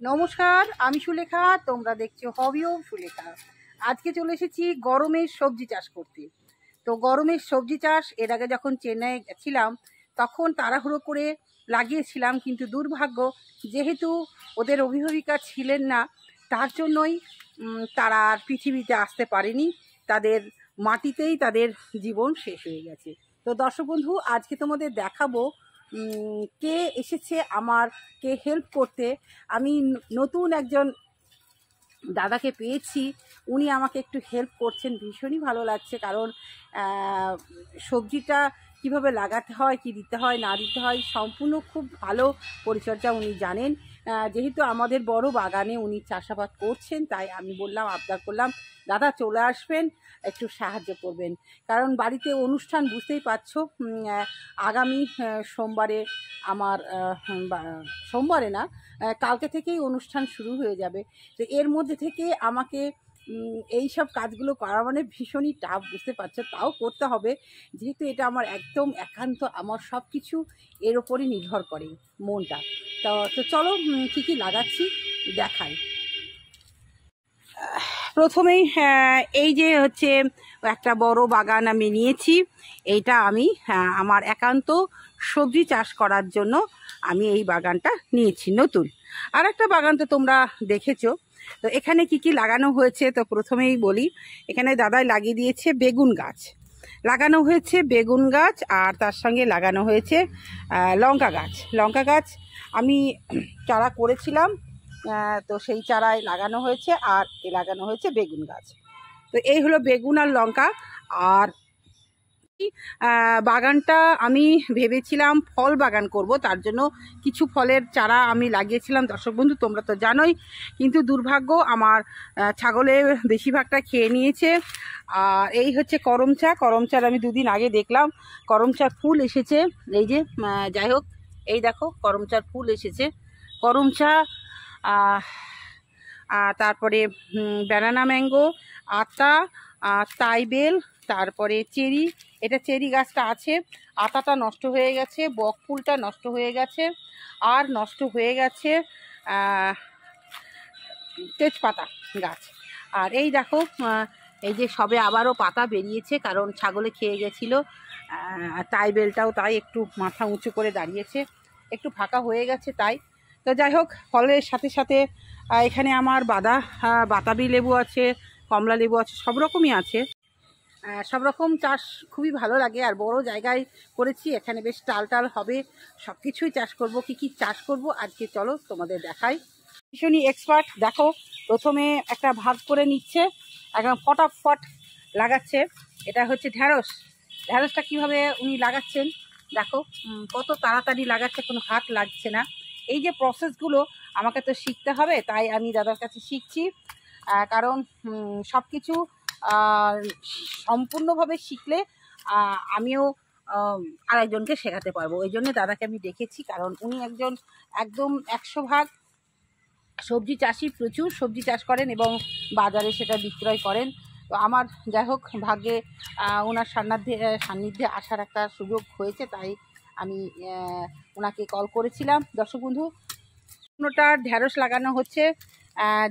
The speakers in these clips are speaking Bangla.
নমস্কার, আমি সুলেখা। তোমরা দেখছো হবি অফ সুলেখা। আজকে চলে এসেছি গরমের সবজি চাষ করতে। তো গরমের সবজি চাষ এর আগে যখন চেন্নাই গেছিলাম তখন তাড়াহুড়ো করে লাগিয়েছিলাম, কিন্তু দুর্ভাগ্য যেহেতু ওদের অভিভাবিকা ছিলেন না, তার জন্যই তারা আর পৃথিবীতে আসতে পারেনি। তাদের মাটিতেই তাদের জীবন শেষ হয়ে গেছে। তো দর্শক বন্ধু, আজকে তোমাদের দেখাবো কে এসেছে আমাকে হেল্প করতে। আমি নতুন একজন দাদাকে পেয়েছি, উনি আমাকে একটু হেল্প করছেন, ভীষণই ভালো লাগছে। কারণ সবজিটা কিভাবে লাগাতে হয়, কি দিতে হয় না দিতে হয়, সম্পূর্ণ খুব ভালো পরিচর্যা উনি জানেন। যেহেতু আমাদের বড় বাগানে উনি চাষাবাদ করছেন, তাই আমি বললাম, আবদার করলাম, দাদা চলে আসবেন, একটু সাহায্য করবেন। কারণ বাড়িতে অনুষ্ঠান, বুঝতেই পারছো। আগামী সোমবারে আমার সোমবারে না, কালকে থেকেই অনুষ্ঠান শুরু হয়ে যাবে। তো এর মধ্যে থেকে আমাকে এই সব কাজগুলো করা মানে ভীষণই টাফ, বুঝতে পারছো। তাও করতে হবে, যেহেতু এটা আমার একদম একান্ত, আমার সব কিছু এর ওপরই নির্ভর করে মনটা। তো চলো কী কী লাগাচ্ছি দেখাই। প্রথমেই এই যে হচ্ছে একটা বড় বাগান আমি নিয়েছি। এইটা আমি আমার একান্ত সবজি চাষ করার জন্য আমি এই বাগানটা নিয়েছি নতুন। আর একটা বাগান তো তোমরা দেখেছো। তো এখানে কি কি লাগানো হয়েছে, তো প্রথমেই বলি, এখানে দাদাই লাগিয়ে দিয়েছে বেগুন গাছ। লাগানো হয়েছে বেগুন গাছ, আর তার সঙ্গে লাগানো হয়েছে লঙ্কা গাছ। লঙ্কা গাছ আমি চারা করেছিলাম, তো সেই চারায় লাগানো হয়েছে, আর লাগানো হয়েছে বেগুন গাছ। তো এই হলো বেগুন আর লঙ্কা। আর বাগানটা আমি ভেবেছিলাম ফল বাগান করব, তার জন্য কিছু ফলের চারা আমি লাগিয়েছিলাম। দর্শক বন্ধু, তোমরা তো জানোই, কিন্তু দুর্ভাগ্য আমার ছাগলে বেশিরভাগটা খেয়ে নিয়েছে। আর এই হচ্ছে করম চা। করম চার আমি দুদিন আগে দেখলাম করম চার ফুল এসেছে। এই যে যাই হোক, এই দেখো করম চার ফুল এসেছে। করম চা, তারপরে ব্যানানা ম্যাঙ্গো, আতা, তাইবেল, তারপরে চেরি। এটা চেরি গাছটা আছে, আতাটা নষ্ট হয়ে গেছে, বক ফুলটা নষ্ট হয়ে গেছে, আর নষ্ট হয়ে গেছে তেজপাতা গাছ। আর এই দেখো, এই যে সবে আবারও পাতা বেরিয়েছে, কারণ ছাগলে খেয়ে গেছিলো। টাইবেলটাও তাই একটু মাথা উঁচু করে দাঁড়িয়েছে, একটু ফাঁকা হয়ে গেছে তাই। তো যাই হোক, ফলের সাথে সাথে এখানে আমার বাতাবি লেবু আছে, কমলা লেবু আছে, সব রকমই আছে। সব রকম চাষ খুবই ভালো লাগে, আর বড় জায়গায় করেছি। এখানে বেশ টাল হবে, সব কিছুই চাষ করব। কি কি চাষ করব আজকে চলো তোমাদের দেখাই। ভীষণই এক্সপার্ট। দেখো, প্রথমে একটা ভাগ করে নিচ্ছে, একদম ফটাফট লাগাচ্ছে। এটা হচ্ছে ঢ্যাঁড়স। ঢ্যাঁড়সটা কীভাবে উনি লাগাচ্ছেন দেখো, কত তাড়াতাড়ি লাগাচ্ছে, কোনো হাত লাগছে না। এই যে প্রসেসগুলো আমাকে তো শিখতে হবে, তাই আমি দাদার কাছে শিখছি। কারণ সব কিছু সম্পূর্ণভাবে শিখলে আমিও আরেকজনকে শেখাতে পারবো। ওই জন্য দাদাকে আমি ডেকেছি, কারণ উনি একজন একদম 100% সবজি চাষি, প্রচুর সবজি চাষ করেন এবং বাজারে সেটা বিক্রয় করেন। তো আমার যাই হোক ভাগ্যে ওনার সান্নিধ্যে আসার একটা সুযোগ হয়েছে, তাই আমি ওনাকে কল করেছিলাম। দর্শক বন্ধু, কোনোটা ঢ্যাঁড়স লাগানো হচ্ছে।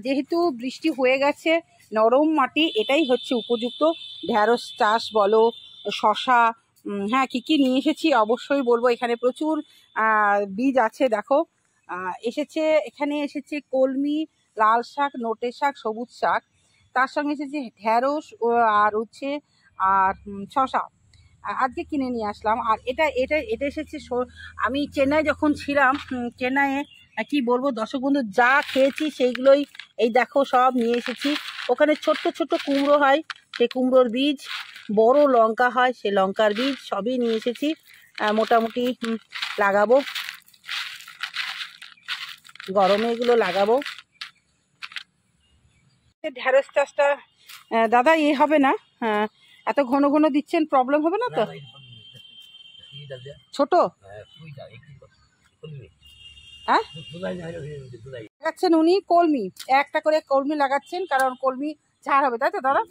যেহেতু বৃষ্টি হয়ে গেছে, নরম মাটি এটাই হচ্ছে উপযুক্ত। ঢ্যাঁড়স চাষ বলো, শশা, হ্যাঁ কী কী নিয়ে এসেছি অবশ্যই বলবো। এখানে প্রচুর বীজ আছে। দেখো এখানে এসেছে কলমি, লাল শাক, নোটে শাক, সবুজ শাক, তার সঙ্গে এসেছে ঢ্যাঁড়স আর হচ্ছে আর শশা আজকে কিনে নিয়ে আসলাম। আর এটা এটা এটা এসেছে, আমি চেন্নাই যখন ছিলাম, চেন্নাইয়ে কি বলবো দর্শক বন্ধু, যা খেয়েছি সেইগুলোই এই দেখো সব নিয়ে এসেছি। ওখানে ছোট্ট ছোট্ট কুমড়ো হয়, সেই কুমড়োর বীজ, বড় লঙ্কা হয়, সেই লঙ্কার বীজ, সবই নিয়ে এসেছি। মোটামুটি লাগাবো, গরমে এগুলো লাগাবো। ঢ্যাঁড়স চাষটা দাদা হবে না, এত ঘন ঘন দিচ্ছেন, প্রবলেম হবে না তো? ছোট লাগাচ্ছেন উনি কলমি, একটা করে কলমি লাগাচ্ছেন, কারণ কলমি ঝাড় হবে, তাই তো দাদা?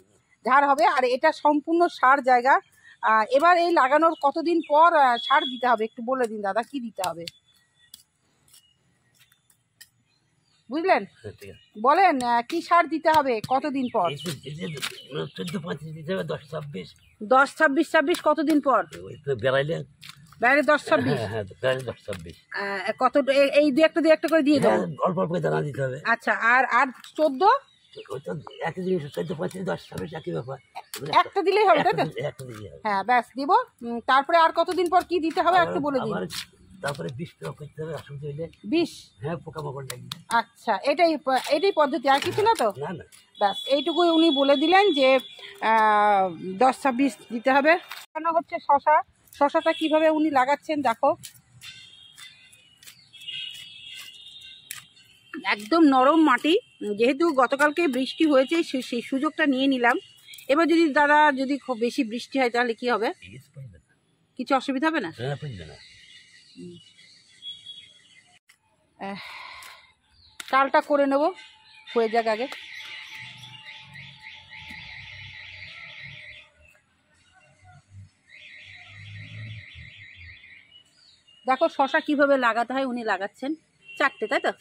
ঝাড় হবে। আর এটা সম্পূর্ণ সার জায়গা। এবার এই লাগানোর কতদিন পর সার দিতে হবে একটু বলে দিন দাদা, কি দিতে হবে? বুঝলেন? ঠিক আছে। বলেন কি সার দিতে হবে কতদিন পর? 14-15 দিতে হবে, 10-26। 10-26 কতদিন পর? ওই তো বেড়াইলে। বাইরে 10-26 হ্যাঁ, বেড়াইলে 10-26। কত এই দু একটা করে দিয়ে দেবো। অল্প অল্প করে দানা দিতে হবে। আচ্ছা, আর 14? ওই তো একই জিনিস, 14-35, 10-26 একই ব্যাপার। একটা দিলেই হবে, তাই তো? একটা দিলেই হবে। হ্যাঁ, ব্যাস দিব। তারপরে আর কতদিন পর কি দিতে হবে একটু বলে দিন। তারপরে বিষ প্রয়োগ করতে হবে, অসুবিধা হইলে। বিষ? হ্যাঁ, পোকামাকড় লাগবে। আচ্ছা, এটাই পদ্ধতি, আর কিছু না তো? না না, ব্যাস এইটুকুই উনি বলে দিলেন যে 10-26 দিতে হবে। কেন হচ্ছে শশাটা কিভাবে উনি লাগাচ্ছেন দেখো। একদম নরম মাটি, যেহেতু গতকালকে বৃষ্টি হয়েছে সেই সুযোগটা নিয়ে নিলাম। এবার যদি দাদা যদি খুব বেশি বৃষ্টি হয় তাহলে কি হবে? কিছু অসুবিধা হবে না? টালটা করে নেব, হয়ে যাক আগে। দেখো শশা কিভাবে লাগাতে হয় উনি লাগাচ্ছেন। 4টে, তাই তো?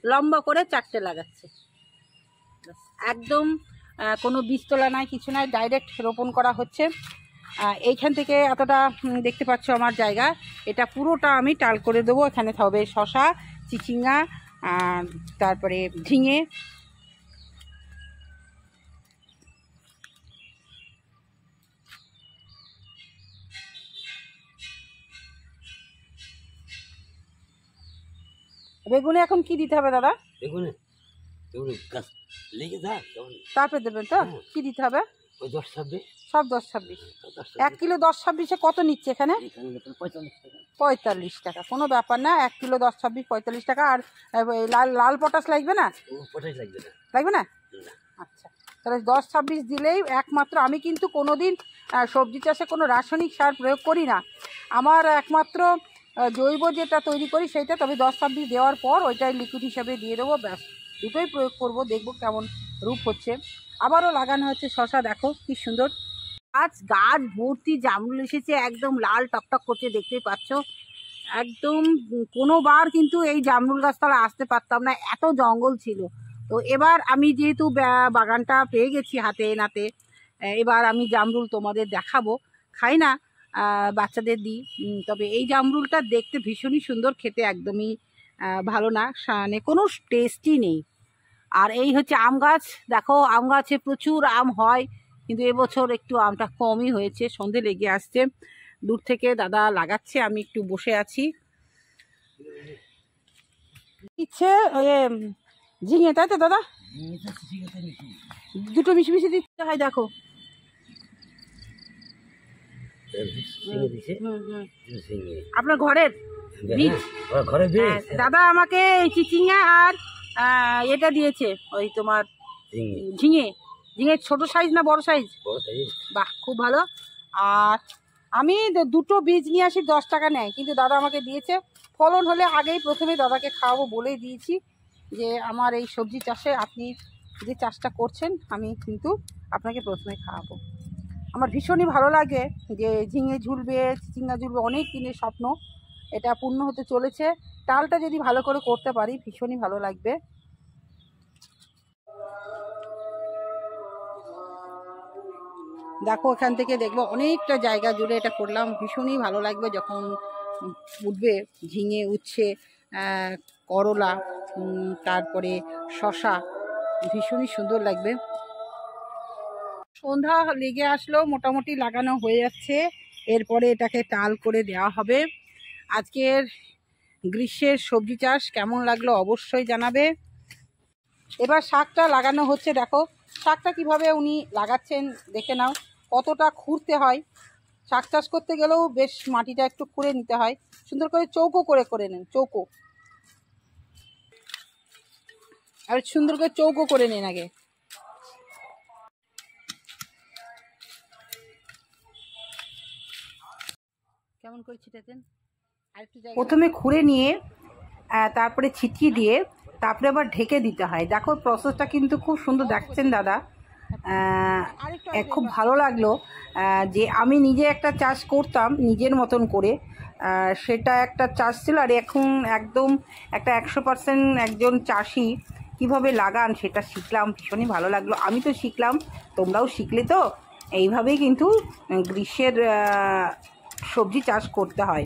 লম্বা করে 4টে লাগাচ্ছে। একদম কোনো বীজতলা নাই, কিছু নাই, ডাইরেক্ট রোপণ করা হচ্ছে। এইখান থেকে এতটা দেখতে পাচ্ছ আমার জায়গা, এটা পুরোটা আমি টাল করে দেবো। এখানে হবে শশা, চিচিঙ্গা, তারপরে ঝিঙে। বেগুনে এখন কি দিতে হবে দাদা? বেগুনে গাছ লেগে যায়, তারপরে দেবেন তো? কি দিতে হবে? ওই 10-26। সব 10-26। 1 কিলো 10-26-এ কত নিচ্ছে এখানে? 45 টাকা। কোনো ব্যাপার না, 1 কিলো 10-26 45 টাকা। আর লাল পটাশ লাগবে না? পটাশ লাগবে না। লাগবে না? আচ্ছা, তাহলে 10-26 দিলেই একমাত্র। আমি কিন্তু কোনোদিন সবজি চাষে কোনো রাসায়নিক সার প্রয়োগ করি না। আমার একমাত্র জৈব যেটা তৈরি করি সেইটা। তবে 10-26 দেওয়ার পর ওইটাই লিকুইড হিসাবে দিয়ে দেবো, ব্যাস। দুটোই প্রয়োগ করব, দেখব কেমন রূপ হচ্ছে। আবারও লাগানো হচ্ছে শশা, দেখো কি সুন্দর গাছ ভর্তি জামরুল এসেছে, একদম লাল টকটক করছে, দেখতেই পাচ্ছ। একদম কোনোবার কিন্তু এই জামরুল গাছতলা আসতে পারতাম না, এত জঙ্গল ছিল। তো এবার আমি যেহেতু বাগানটা পেয়ে গেছি হাতে নাতে, এবার আমি জামরুল তোমাদের দেখাবো। খাই না, বাচ্চাদের দিই। তবে এই জামরুলটা দেখতে ভীষণই সুন্দর, খেতে একদমই ভালো না, মানে কোনো টেস্টই নেই। আর এই হচ্ছে আম গাছ, দেখো আম গাছে প্রচুর আম হয়, কিন্তু এবছর একটু আমটা কমই হয়েছে। সন্ধে লেগে আসছে, দূর থেকে দাদা লাগাচ্ছে, আমি একটু বসে আছি। ইচ্ছে ঝিঙে, তাই তো দাদা? দুটো মিশিয়ে দিতে হয়, দেখো। আপনার ঘরের বীজ? দাদা আমাকে চিচিঙ্গা আর এটা দিয়েছে, ওই তোমার ঝিঙে। ছোট সাইজ না বড় সাইজ? বাহ, খুব ভালো। আর আমি দুটো বীজ নিয়ে আসি, 10 টাকা নেয়, কিন্তু দাদা আমাকে দিয়েছে। ফলন হলে আগেই প্রথমে দাদাকে খাওয়াবো বলেই দিয়েছি যে আমার এই সবজি চাষে আপনি যে চাষটা করছেন আমি কিন্তু আপনাকে প্রথমে খাওয়াবো। আমার ভীষণই ভালো লাগে যে ঝিঙে ঝুলবে, চিচিঙ্গা ঝুলবে, অনেক দিনের স্বপ্ন, এটা পূর্ণ হতে চলেছে। টালটা যদি ভালো করে করতে পারি ভীষণই ভালো লাগবে। দেখো এখান থেকে দেখবো অনেকটা জায়গা জুড়ে এটা করলাম, ভীষণই ভালো লাগবে যখন উঠবে ঝিঙে, উচ্ছে, করলা, তারপরে শশা, ভীষণই সুন্দর লাগবে। সন্ধ্যা লেগে আসলো, মোটামুটি লাগানো হয়ে যাচ্ছে। এরপরে এটাকে টাল করে দেওয়া হবে। আজকের গ্রীষ্মের সবজি চাষ কেমন লাগলো অবশ্যই জানাবে। এবার শাকটা লাগানো হচ্ছে, দেখো শাকটা কিভাবে উনি লাগাচ্ছেন দেখে নাও। কতটা খুঁড়তে হয়, শাক চাষ করতে গেলেও বেশ মাটিটা একটু খুঁড়ে নিতে হয়। সুন্দর করে চৌকো করে নেন, চৌকো, আর সুন্দর করে চৌকো করে নেন আগে। কেমন করে ছিটাতেন? প্রথমে খুঁড়ে নিয়ে তারপরে ছিটিয়ে দিয়ে তারপরে আবার ঢেকে দিতে হয়। দেখো প্রসেসটা কিন্তু খুব সুন্দর দেখছেন দাদা, খুব ভালো লাগলো। যে আমি নিজে একটা চাষ করতাম নিজের মতন করে, সেটা একটা চাষ ছিল। আর এখন একদম একটা 100% একজন চাষি কিভাবে লাগান সেটা শিখলাম, ভীষণই ভালো লাগলো। আমি তো শিখলাম, তোমরাও শিখলে তো। এইভাবেই কিন্তু গ্রীষ্মের সবজি চাষ করতে হয়।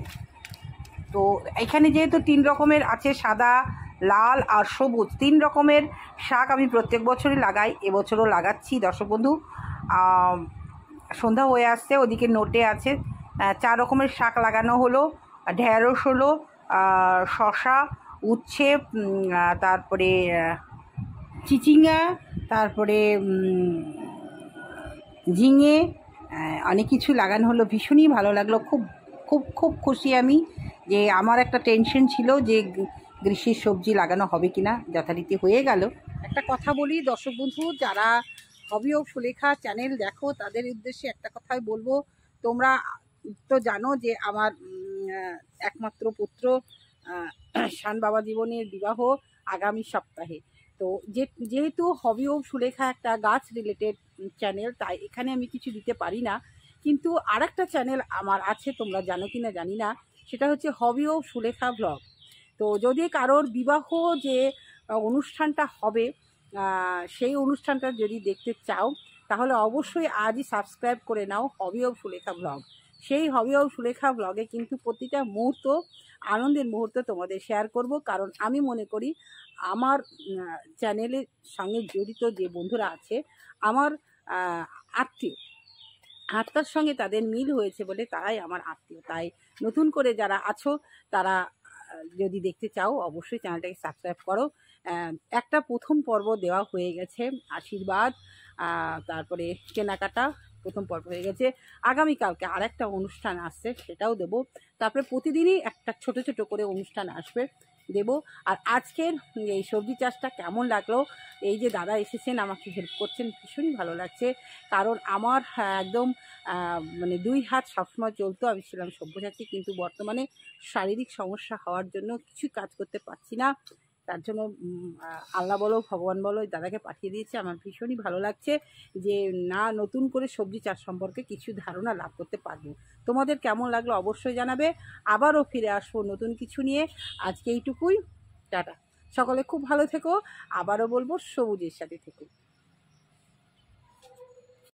তো এখানে যেহেতু 3 রকমের আছে, সাদা, লাল আর সবুজ, 3 রকমের শাক আমি প্রত্যেক বছরই লাগাই, এবছরও লাগাচ্ছি দর্শক বন্ধু। সন্ধ্যা হয়ে আসছে, ওদিকে নোটে আছে 4 রকমের শাক লাগানো হলো, ঢেঁড়স হলো, শশা, উচ্ছে, তারপরে চিচিঙ্গা, তারপরে ঝিঙে, অনেক কিছু লাগানো হলো। ভীষণই ভালো লাগলো, খুব খুব খুব খুশি আমি যে আমার একটা টেনশন ছিল যে গ্রীষ্মের সবজি লাগানো হবে কিনা, যথারীতি হয়ে গেল। একটা কথা বলি দর্শক বন্ধু, যারা হবি অফ সুলেখা চ্যানেল দেখো তাদের উদ্দেশ্যে একটা কথাই বলবো। তোমরা তো জানো যে আমার একমাত্র পুত্র শান বাবা জীবনের বিবাহ আগামী সপ্তাহে। তো যেহেতু হবি অফ সুলেখা একটা গাছ রিলেটেড চ্যানেল, তাই এখানে আমি কিছু দিতে পারি না। কিন্তু আর একটা চ্যানেল আমার আছে, তোমরা জানো কি না জানি না, সেটা হচ্ছে হবি অফ সুলেখা ব্লগ। তো যদি কারোর বিবাহ যে অনুষ্ঠানটা হবে, সেই অনুষ্ঠানটা যদি দেখতে চাও তাহলে অবশ্যই আজই সাবস্ক্রাইব করে নাও হবি অফ সুলেখা ব্লগ। সেই হবি অফ সুলেখা ব্লগে কিন্তু প্রতিটা মুহূর্ত, আনন্দের মুহূর্ত তোমাদের শেয়ার করব। কারণ আমি মনে করি আমার চ্যানেলের সঙ্গে জড়িত যে বন্ধুরা আছে আমার আত্মীয়, আত্মার সঙ্গে তাদের মিল হয়েছে বলে তারাই আমার আত্মীয়। তাই নতুন করে যারা আছো তারা যদি দেখতে চাও অবশ্যই চ্যানেলটাকে সাবস্ক্রাইব করো। একটা প্রথম পর্ব দেওয়া হয়ে গেছে, আশীর্বাদ, তারপরে কেনাকাটা প্রথম পর্ব হয়ে গেছে। আগামীকালকে আর একটা অনুষ্ঠান আসছে, সেটাও দেবো। তারপরে প্রতিদিনই একটা ছোট ছোট করে অনুষ্ঠান আসবে, দেব। আর আজকের এই সবজি চাষটা কেমন লাগলো, এই যে দাদা এসেছেন আমাকে হেল্প করছেন, ভীষণই ভালো লাগছে। কারণ আমার একদম মানে 2 হাত সবসময় চলতো, আমি ছিলাম সব্যসাচী, কিন্তু বর্তমানে শারীরিক সমস্যা হওয়ার জন্য কিছু কাজ করতে পারছি না। তার জন্য আল্লাহ বলো ভগবান বলো দাদাকে পাঠিয়ে দিয়েছে। আমার ভীষণই ভালো লাগছে যে না নতুন করে সবজি চাষ সম্পর্কে কিছু ধারণা লাভ করতে পারবো। তোমাদের কেমন লাগলো অবশ্যই জানাবে। আবারও ফিরে আসবো নতুন কিছু নিয়ে। আজকে এইটুকুই, টাটা। সকলে খুব ভালো থেকো। আবারও বলবো সবুজের সাথে থেকো।